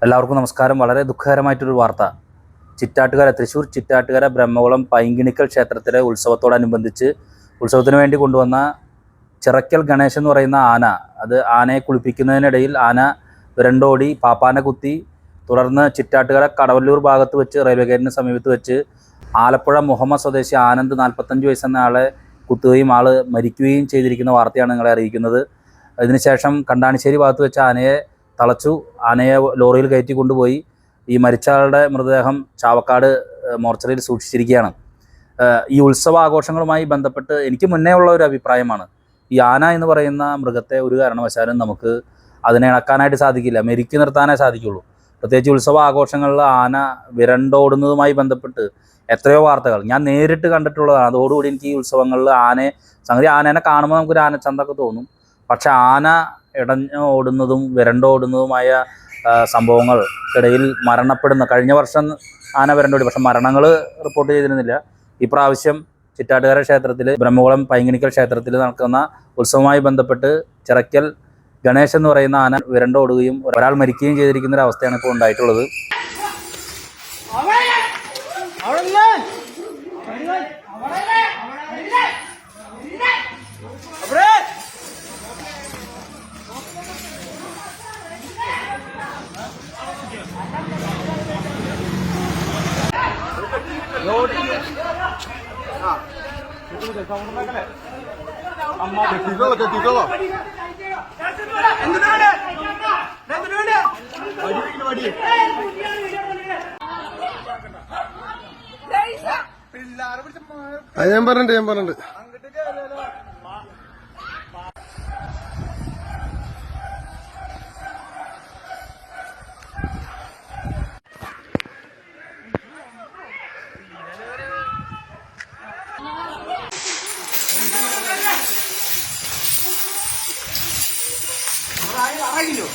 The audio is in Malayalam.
എല്ലാവർക്കും നമസ്കാരം. വളരെ ദുഃഖകരമായിട്ടൊരു വാർത്ത. തൃശ്ശൂർ ചിറ്റാട്ടുകര ബ്രഹ്മകുളം പൈങ്കിണിക്കൽ ക്ഷേത്രത്തിലെ ഉത്സവത്തോടനുബന്ധിച്ച് ഉത്സവത്തിന് വേണ്ടി കൊണ്ടുവന്ന ചിറക്കൽ ഗണേശൻ എന്ന് പറയുന്ന ആന, അത് ആനയെ കുളിപ്പിക്കുന്നതിനിടയിൽ ആന വിരണ്ടോടി പാപ്പാനെ കുത്തി, തുടർന്ന് ചിറ്റാട്ടുകര കടവല്ലൂർ ഭാഗത്ത് വെച്ച് റെയിൽവേ ഗേറ്റിന് സമീപത്ത് വെച്ച് ആലപ്പുഴ മുഹമ്മദ് സ്വദേശി ആനന്ദ് 45 വയസ്സെന്ന ആളെ കുത്തുകയും ആൾ മരിക്കുകയും ചെയ്തിരിക്കുന്ന വാർത്തയാണ് നിങ്ങളെ അറിയിക്കുന്നത്. ഇതിനുശേഷം കണ്ടാണിശ്ശേരി ഭാഗത്ത് വെച്ച് ആനയെ തളച്ചു. ആനയെ ലോറിയിൽ കയറ്റി കൊണ്ടുപോയി ഈ മരിച്ച ആളുടെ മൃതദേഹം ചാവക്കാട് മോർച്ചറിയിൽ സൂക്ഷിച്ചിരിക്കുകയാണ്. ഈ ഉത്സവ ആഘോഷങ്ങളുമായി ബന്ധപ്പെട്ട് എനിക്ക് മുന്നേ ഉള്ള ഒരു അഭിപ്രായമാണ്, ഈ ആന എന്ന് പറയുന്ന മൃഗത്തെ ഒരു കാരണവശാലും നമുക്ക് അതിനെ ഇണക്കാനായിട്ട് സാധിക്കില്ല, മെരുക്കി നിർത്താനേ സാധിക്കുള്ളൂ. പ്രത്യേകിച്ച് ഉത്സവ ആഘോഷങ്ങളിൽ ആന വിരണ്ടോടുന്നതുമായി ബന്ധപ്പെട്ട് എത്രയോ വാർത്തകൾ ഞാൻ നേരിട്ട് കണ്ടിട്ടുള്ളതാണ്. അതോടുകൂടി എനിക്ക് ഈ ഉത്സവങ്ങളിൽ ആനേനെ കാണുമ്പോൾ നമുക്കൊരു ആനച്ചന്തമൊക്കെ തോന്നും. പക്ഷെ ആന ഇടഞ്ഞ് ഓടുന്നതും വിരണ്ടോടുന്നതുമായ സംഭവങ്ങൾക്കിടയിൽ കഴിഞ്ഞ വർഷം ആന വിരണ്ടോടി, പക്ഷെ മരണങ്ങൾ റിപ്പോർട്ട് ചെയ്തിരുന്നില്ല. ഇപ്രാവശ്യം ചിറ്റാട്ടുകര ക്ഷേത്രത്തിൽ, ബ്രഹ്മകുളം പൈങ്കിണിക്കൽ ക്ഷേത്രത്തിൽ നടക്കുന്ന ഉത്സവവുമായി ബന്ധപ്പെട്ട് ചിറക്കൽ ഗണേശൻ എന്ന് പറയുന്ന ആന വിരണ്ടോടുകയും ഒരാൾ മരിക്കുകയും ചെയ്തിരിക്കുന്ന ഒരു അവസ്ഥയാണ് ഇപ്പോൾ ഉണ്ടായിട്ടുള്ളത്. ഞാൻ പറഞ്ഞിട്ടുണ്ട് Ayo,